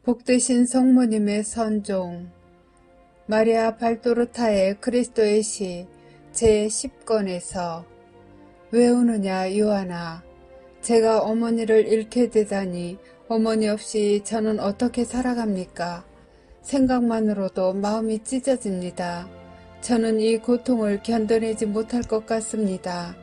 복되신 성모님의 선종 마리아 발도르타의 그리스도의 시 제10권에서 왜 우느냐 요한아, 제가 어머니를 잃게 되다니 어머니 없이 저는 어떻게 살아갑니까? 생각만으로도 마음이 찢어집니다. 저는 이 고통을 견뎌내지 못할 것 같습니다.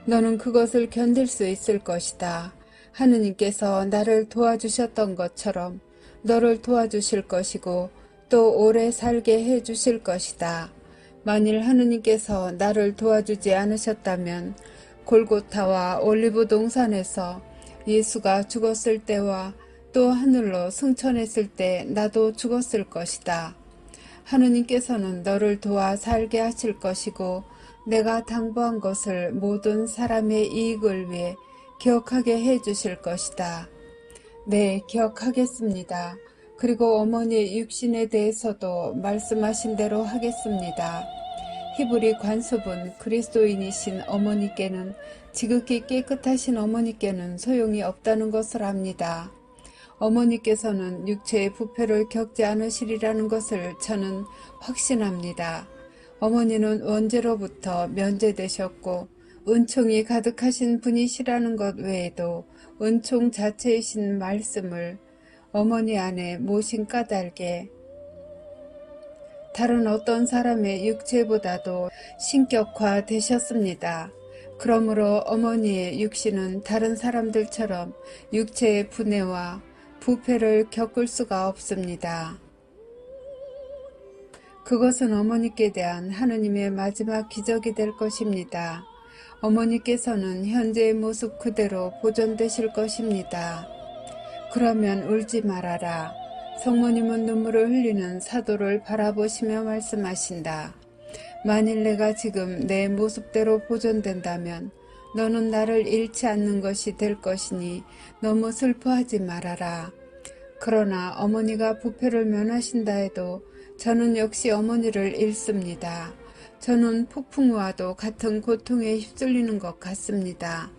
너는 그것을 견딜 수 있을 것이다. 하느님께서 나를 도와주셨던 것처럼 너를 도와주실 것이고 또 오래 살게 해주실 것이다. 만일 하느님께서 나를 도와주지 않으셨다면 골고타와 올리브 동산에서 예수가 죽었을 때와 또 하늘로 승천했을 때 나도 죽었을 것이다. 하느님께서는 너를 도와 살게 하실 것이고 내가 당부한 것을 모든 사람의 이익을 위해 기억하게 해주실 것이다. 네, 기억하겠습니다. 그리고 어머니의 육신에 대해서도 말씀하신 대로 하겠습니다. 히브리 관습은 그리스도인이신 어머니께는 지극히 깨끗하신 어머니께는 소용이 없다는 것을 압니다. 어머니께서는 육체의 부패를 겪지 않으시리라는 것을 저는 확신합니다. 어머니는 원죄로부터 면제되셨고 은총이 가득하신 분이시라는 것 외에도 은총 자체이신 말씀을 어머니 안에 모신 까닭에 다른 어떤 사람의 육체보다도 신격화 되셨습니다. 그러므로 어머니의 육신은 다른 사람들처럼 육체의 분해와 부패를 겪을 수가 없습니다. 그것은 어머니께 대한 하느님의 마지막 기적이 될 것입니다. 어머니께서는 현재의 모습 그대로 보존되실 것입니다. 그러면 울지 말아라. 성모님은 눈물을 흘리는 사도를 바라보시며 말씀하신다. 만일 내가 지금 내 모습대로 보존된다면 너는 나를 잃지 않는 것이 될 것이니 너무 슬퍼하지 말아라. 그러나 어머니가 부패를 면하신다 해도 저는 역시 어머니를 잃습니다. 저는 폭풍우와도 같은 고통에 휩쓸리는 것 같습니다.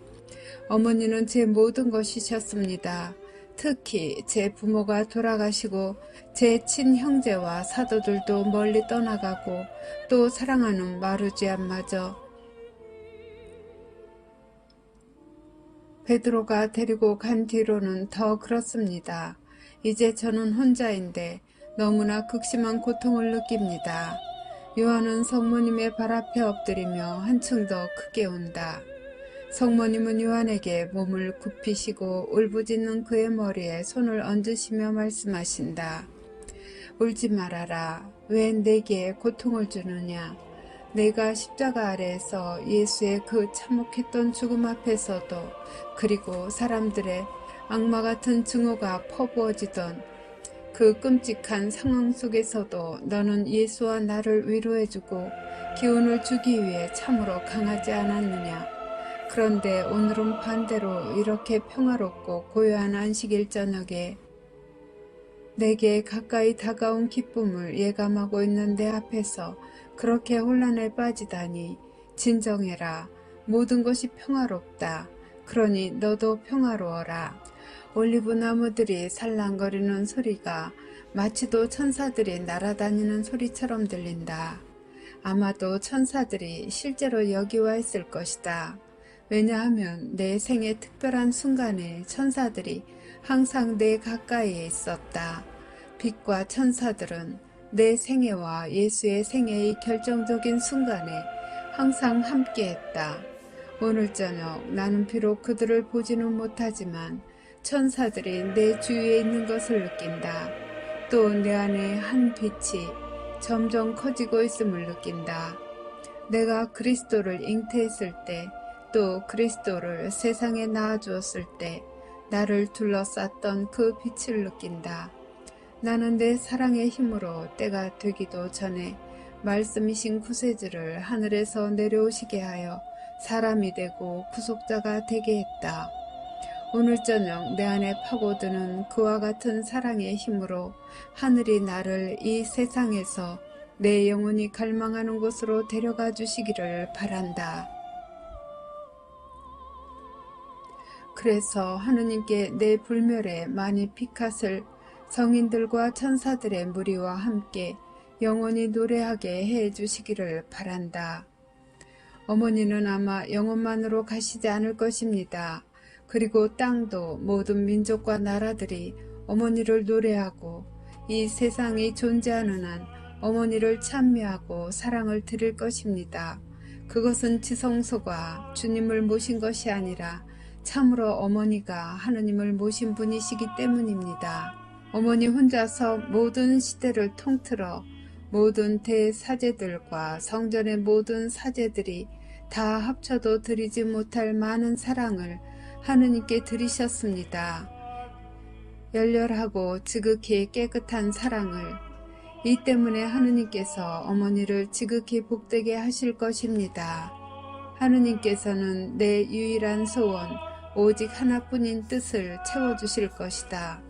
어머니는 제 모든 것이셨습니다. 특히 제 부모가 돌아가시고 제 친형제와 사도들도 멀리 떠나가고 또 사랑하는 마르지안마저 베드로가 데리고 간 뒤로는 더 그렇습니다. 이제 저는 혼자인데 너무나 극심한 고통을 느낍니다. 요한은 성모님의 발 앞에 엎드리며 한층 더 크게 운다. 성모님은 요한에게 몸을 굽히시고 울부짖는 그의 머리에 손을 얹으시며 말씀하신다. 울지 말아라. 왜 내게 고통을 주느냐. 내가 십자가 아래에서 예수의 그 참혹했던 죽음 앞에서도 그리고 사람들의 악마 같은 증오가 퍼부어지던 그 끔찍한 상황 속에서도 너는 예수와 나를 위로해주고 기운을 주기 위해 참으로 강하지 않았느냐. 그런데 오늘은 반대로 이렇게 평화롭고 고요한 안식일 저녁에 내게 가까이 다가온 기쁨을 예감하고 있는 내 앞에서 그렇게 혼란에 빠지다니. 진정해라. 모든 것이 평화롭다. 그러니 너도 평화로워라. 올리브 나무들이 살랑거리는 소리가 마치도 천사들이 날아다니는 소리처럼 들린다. 아마도 천사들이 실제로 여기 와 있을 것이다. 왜냐하면 내 생의 특별한 순간에 천사들이 항상 내 가까이에 있었다. 빛과 천사들은 내 생애와 예수의 생애의 결정적인 순간에 항상 함께했다. 오늘 저녁 나는 비록 그들을 보지는 못하지만 천사들이 내 주위에 있는 것을 느낀다. 또 내 안에 한 빛이 점점 커지고 있음을 느낀다. 내가 그리스도를 잉태했을 때 또 그리스도를 세상에 낳아주었을 때 나를 둘러쌌던 그 빛을 느낀다. 나는 내 사랑의 힘으로 때가 되기도 전에 말씀이신 구세주를 하늘에서 내려오시게 하여 사람이 되고 구속자가 되게 했다. 오늘 저녁 내 안에 파고드는 그와 같은 사랑의 힘으로 하늘이 나를 이 세상에서 내 영혼이 갈망하는 곳으로 데려가 주시기를 바란다. 그래서 하느님께 내 불멸의 많이 피컷을 성인들과 천사들의 무리와 함께 영원히 노래하게 해 주시기를 바란다. 어머니는 아마 영혼만으로 가시지 않을 것입니다. 그리고 땅도 모든 민족과 나라들이 어머니를 노래하고 이 세상이 존재하는 한 어머니를 찬미하고 사랑을 드릴 것입니다. 그것은 지성소가 주님을 모신 것이 아니라 참으로 어머니가 하느님을 모신 분이시기 때문입니다. 어머니 혼자서 모든 시대를 통틀어 모든 대사제들과 성전의 모든 사제들이 다 합쳐도 드리지 못할 많은 사랑을 하느님께 드리셨습니다. 열렬하고 지극히 깨끗한 사랑을. 이 때문에 하느님께서 어머니를 지극히 복되게 하실 것입니다. 하느님께서는 내 유일한 소원, 오직 하나뿐인 뜻을 채워주실 것이다.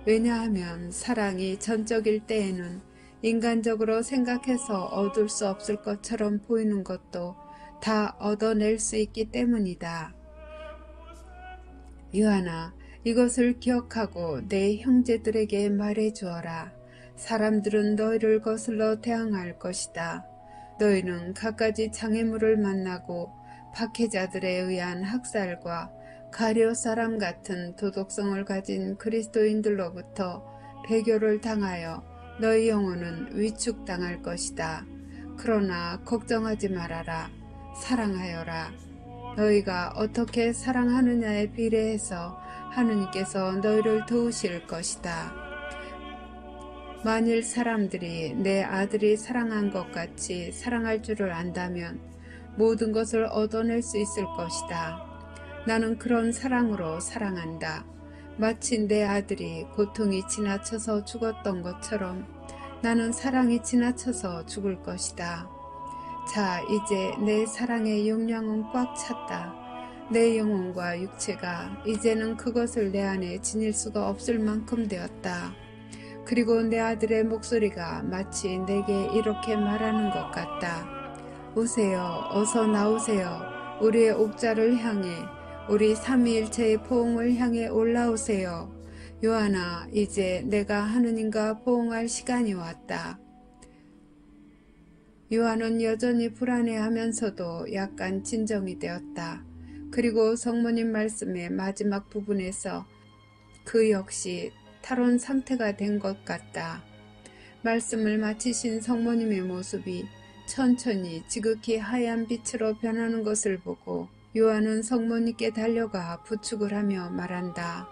왜냐하면 사랑이 전적일 때에는 인간적으로 생각해서 얻을 수 없을 것처럼 보이는 것도 다 얻어낼 수 있기 때문이다. 요한아, 이것을 기억하고 내 형제들에게 말해 주어라. 사람들은 너희를 거슬러 대항할 것이다. 너희는 갖가지 장애물을 만나고 박해자들에 의한 학살과 가룟 사람 같은 도덕성을 가진 그리스도인들로부터 배교를 당하여 너희 영혼은 위축당할 것이다. 그러나 걱정하지 말아라. 사랑하여라. 너희가 어떻게 사랑하느냐에 비례해서 하느님께서 너희를 도우실 것이다. 만일 사람들이 내 아들이 사랑한 것 같이 사랑할 줄을 안다면 모든 것을 얻어낼 수 있을 것이다. 나는 그런 사랑으로 사랑한다. 마치 내 아들이 고통이 지나쳐서 죽었던 것처럼 나는 사랑이 지나쳐서 죽을 것이다. 자, 이제 내 사랑의 용량은 꽉 찼다. 내 영혼과 육체가 이제는 그것을 내 안에 지닐 수가 없을 만큼 되었다. 그리고 내 아들의 목소리가 마치 내게 이렇게 말하는 것 같다. 오세요. 어서 나오세요. 우리의 옥자를 향해, 우리 삼위일체의 포옹을 향해 올라오세요. 요한아, 이제 내가 하느님과 포옹할 시간이 왔다. 요한은 여전히 불안해하면서도 약간 진정이 되었다. 그리고 성모님 말씀의 마지막 부분에서 그 역시 탈원 상태가 된 것 같다. 말씀을 마치신 성모님의 모습이 천천히 지극히 하얀 빛으로 변하는 것을 보고 요한은 성모님께 달려가 부축을 하며 말한다.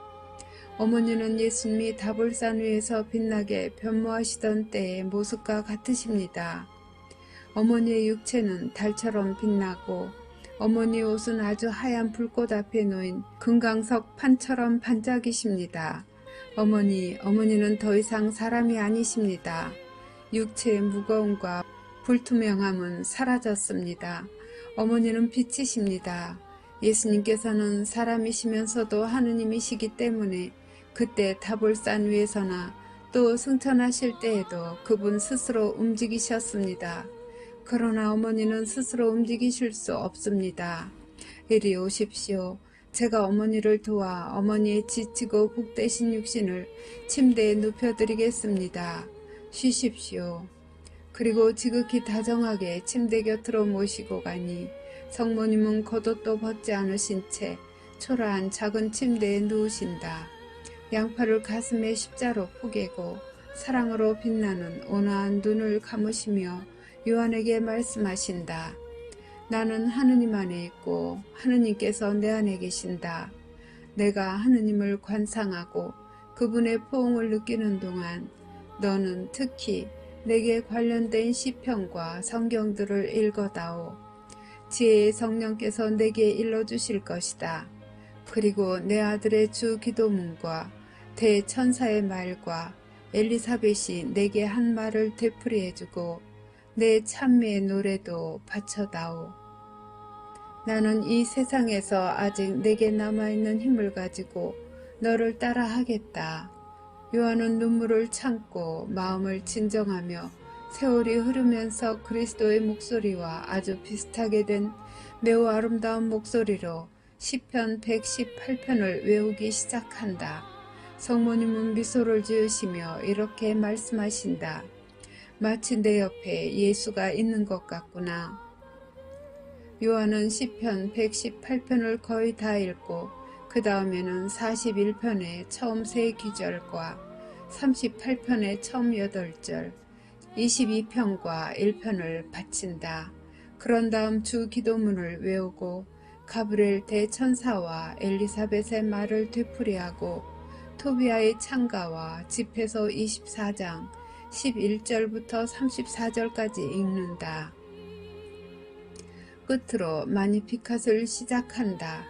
어머니는 예수님이 다볼산 위에서 빛나게 변모하시던 때의 모습과 같으십니다. 어머니의 육체는 달처럼 빛나고 어머니 옷은 아주 하얀 불꽃 앞에 놓인 금강석 판처럼 반짝이십니다. 어머니는 더 이상 사람이 아니십니다. 육체의 무거움과 불투명함은 사라졌습니다. 어머니는 빛이십니다. 예수님께서는 사람이시면서도 하느님이시기 때문에 그때 다볼산 위에서나 또 승천하실 때에도 그분 스스로 움직이셨습니다. 그러나 어머니는 스스로 움직이실 수 없습니다. 이리 오십시오. 제가 어머니를 도와 어머니의 지치고 복되신 육신을 침대에 눕혀드리겠습니다. 쉬십시오. 그리고 지극히 다정하게 침대 곁으로 모시고 가니 성모님은 겉옷도 벗지 않으신 채 초라한 작은 침대에 누우신다. 양팔을 가슴에 십자로 포개고 사랑으로 빛나는 온화한 눈을 감으시며 요한에게 말씀하신다. 나는 하느님 안에 있고 하느님께서 내 안에 계신다. 내가 하느님을 관상하고 그분의 포옹을 느끼는 동안 너는 특히 내게 관련된 시편과 성경들을 읽어다오. 지혜의 성령께서 내게 일러주실 것이다. 그리고 내 아들의 주 기도문과 대천사의 말과 엘리사벳이 내게 한 말을 되풀이해주고 내 찬미의 노래도 바쳐다오. 나는 이 세상에서 아직 내게 남아있는 힘을 가지고 너를 따라 하겠다. 요한은 눈물을 참고 마음을 진정하며 세월이 흐르면서 그리스도의 목소리와 아주 비슷하게 된 매우 아름다운 목소리로 시편 118편을 외우기 시작한다. 성모님은 미소를 지으시며 이렇게 말씀하신다. 마치 내 옆에 예수가 있는 것 같구나. 요한은 시편 118편을 거의 다 읽고 그 다음에는 41편의 처음 3기절과 38편의 처음 8절, 22편과 1편을 바친다. 그런 다음 주 기도문을 외우고 가브리엘 대천사와 엘리사벳의 말을 되풀이하고 토비아의 창가와 집회서 24장 11절부터 34절까지 읽는다. 끝으로 마니피캇을 시작한다.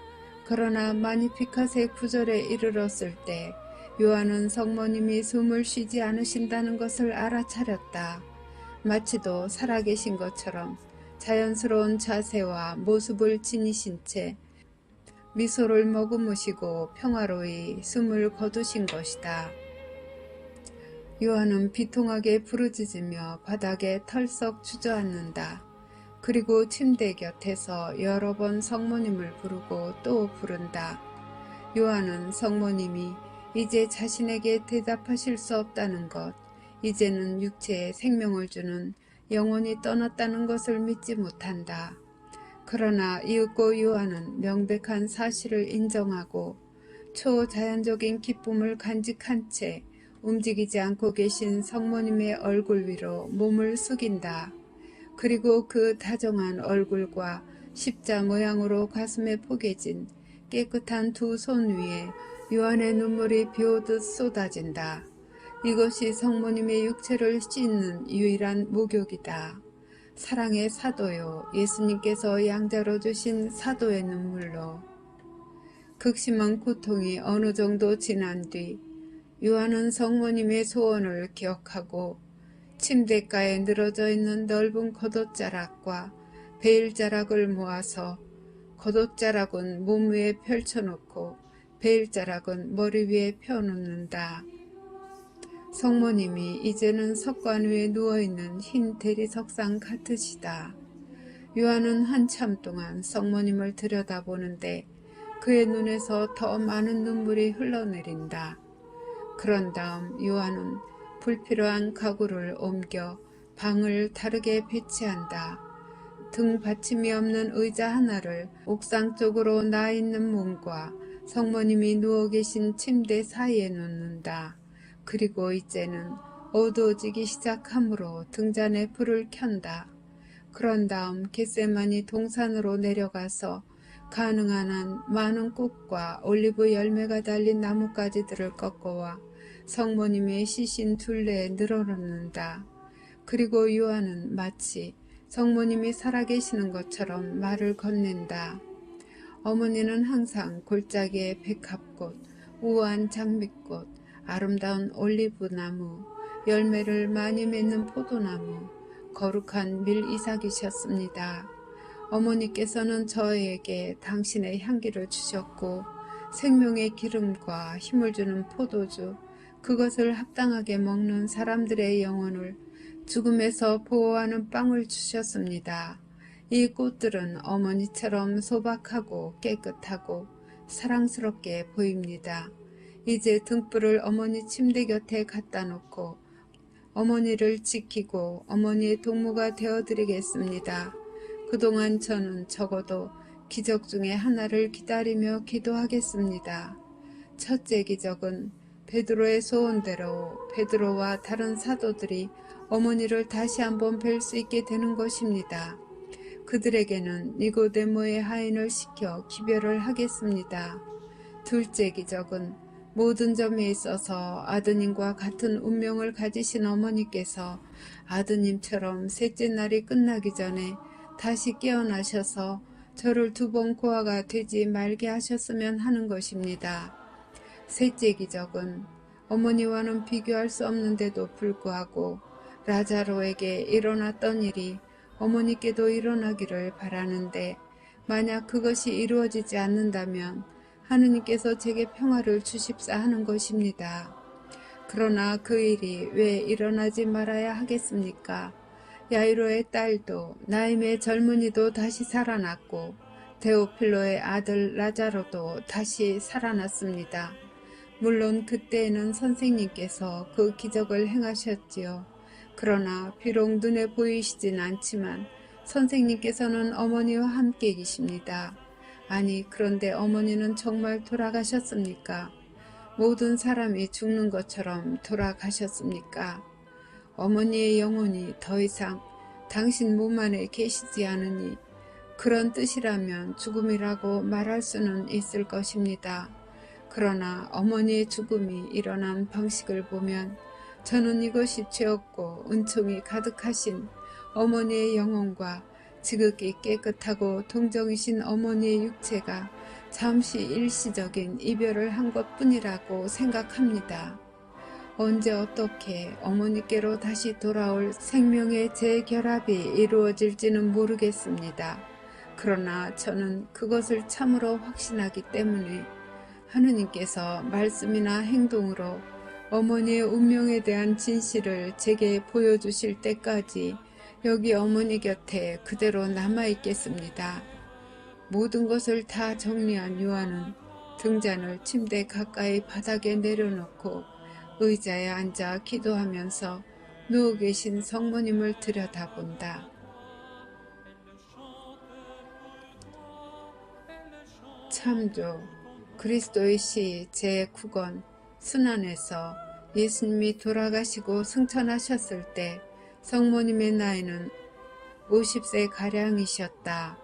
그러나 마니피캇의 9절에 이르렀을 때 요한은 성모님이 숨을 쉬지 않으신다는 것을 알아차렸다. 마치도 살아계신 것처럼 자연스러운 자세와 모습을 지니신 채 미소를 머금으시고 평화로이 숨을 거두신 것이다. 요한은 비통하게 부르짖으며 바닥에 털썩 주저앉는다. 그리고 침대 곁에서 여러 번 성모님을 부르고 또 부른다. 요한은 성모님이 이제 자신에게 대답하실 수 없다는 것, 이제는 육체에 생명을 주는 영혼이 떠났다는 것을 믿지 못한다. 그러나 이윽고 요한은 명백한 사실을 인정하고 초자연적인 기쁨을 간직한 채 움직이지 않고 계신 성모님의 얼굴 위로 몸을 숙인다. 그리고 그 다정한 얼굴과 십자 모양으로 가슴에 포개진 깨끗한 두 손 위에 요한의 눈물이 비오듯 쏟아진다. 이것이 성모님의 육체를 씻는 유일한 목욕이다. 사랑의 사도요, 예수님께서 양자로 주신 사도의 눈물로. 극심한 고통이 어느 정도 지난 뒤 요한은 성모님의 소원을 기억하고 침대가에 늘어져 있는 넓은 겉옷자락과 베일자락을 모아서 겉옷자락은 몸 위에 펼쳐놓고 베일자락은 머리 위에 펴놓는다. 성모님이 이제는 석관 위에 누워있는 흰 대리석상 같으시다. 요한은 한참 동안 성모님을 들여다보는데 그의 눈에서 더 많은 눈물이 흘러내린다. 그런 다음 요한은 불필요한 가구를 옮겨 방을 다르게 배치한다. 등 받침이 없는 의자 하나를 옥상 쪽으로 나 있는 문과 성모님이 누워 계신 침대 사이에 놓는다. 그리고 이제는 어두워지기 시작하므로 등잔에 불을 켠다. 그런 다음 겟세마니 동산으로 내려가서 가능한 한 많은 꽃과 올리브 열매가 달린 나뭇가지들을 꺾어와 성모님의 시신 둘레에 늘어놓는다. 그리고 요한은 마치 성모님이 살아계시는 것처럼 말을 건넨다. 어머니는 항상 골짜기의 백합꽃, 우아한 장미꽃, 아름다운 올리브나무, 열매를 많이 맺는 포도나무, 거룩한 밀이삭이셨습니다. 어머니께서는 저에게 당신의 향기를 주셨고 생명의 기름과 힘을 주는 포도주, 그것을 합당하게 먹는 사람들의 영혼을 죽음에서 보호하는 빵을 주셨습니다. 이 꽃들은 어머니처럼 소박하고 깨끗하고 사랑스럽게 보입니다. 이제 등불을 어머니 침대 곁에 갖다 놓고 어머니를 지키고 어머니의 동무가 되어드리겠습니다. 그동안 저는 적어도 기적 중에 하나를 기다리며 기도하겠습니다. 첫째 기적은 베드로의 소원대로 베드로와 다른 사도들이 어머니를 다시 한번 뵐 수 있게 되는 것입니다. 그들에게는 니고데모의 하인을 시켜 기별을 하겠습니다. 둘째 기적은 모든 점에 있어서 아드님과 같은 운명을 가지신 어머니께서 아드님처럼 셋째 날이 끝나기 전에 다시 깨어나셔서 저를 2번 고아가 되지 말게 하셨으면 하는 것입니다. 셋째 기적은 어머니와는 비교할 수 없는데도 불구하고 라자로에게 일어났던 일이 어머니께도 일어나기를 바라는데 만약 그것이 이루어지지 않는다면 하느님께서 제게 평화를 주십사 하는 것입니다. 그러나 그 일이 왜 일어나지 말아야 하겠습니까? 야이로의 딸도 나임의 젊은이도 다시 살아났고 데오필로의 아들 라자로도 다시 살아났습니다. 물론 그때에는 선생님께서 그 기적을 행하셨지요. 그러나 비록 눈에 보이시진 않지만 선생님께서는 어머니와 함께 계십니다. 아니, 그런데 어머니는 정말 돌아가셨습니까? 모든 사람이 죽는 것처럼 돌아가셨습니까? 어머니의 영혼이 더 이상 당신 몸 안에 계시지 않으니 그런 뜻이라면 죽음이라고 말할 수는 있을 것입니다. 그러나 어머니의 죽음이 일어난 방식을 보면 저는 이것이 죄없고 은총이 가득하신 어머니의 영혼과 지극히 깨끗하고 동정이신 어머니의 육체가 잠시 일시적인 이별을 한 것뿐이라고 생각합니다. 언제 어떻게 어머니께로 다시 돌아올 생명의 재결합이 이루어질지는 모르겠습니다. 그러나 저는 그것을 참으로 확신하기 때문에 하느님께서 말씀이나 행동으로 어머니의 운명에 대한 진실을 제게 보여주실 때까지 여기 어머니 곁에 그대로 남아있겠습니다. 모든 것을 다 정리한 요한은 등잔을 침대 가까이 바닥에 내려놓고 의자에 앉아 기도하면서 누워 계신 성모님을 들여다본다. 참조 그리스도의 시 제9권 순환에서 예수님이 돌아가시고 승천하셨을 때 성모님의 나이는 50세가량이셨다.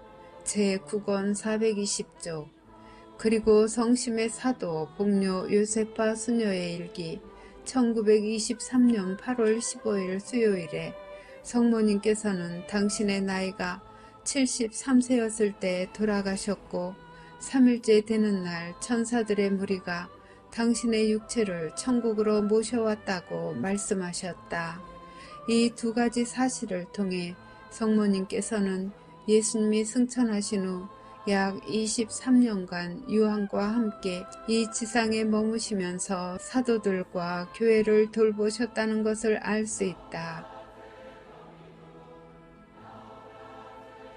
제9권 420조 그리고 성심의 사도 복료 요세파 수녀의 일기 1923년 8월 15일 수요일에 성모님께서는 당신의 나이가 73세였을 때 돌아가셨고 3일째 되는 날 천사들의 무리가 당신의 육체를 천국으로 모셔왔다고 말씀하셨다. 이 두 가지 사실을 통해 성모님께서는 예수님이 승천하신 후 약 23년간 요한과 함께 이 지상에 머무시면서 사도들과 교회를 돌보셨다는 것을 알 수 있다.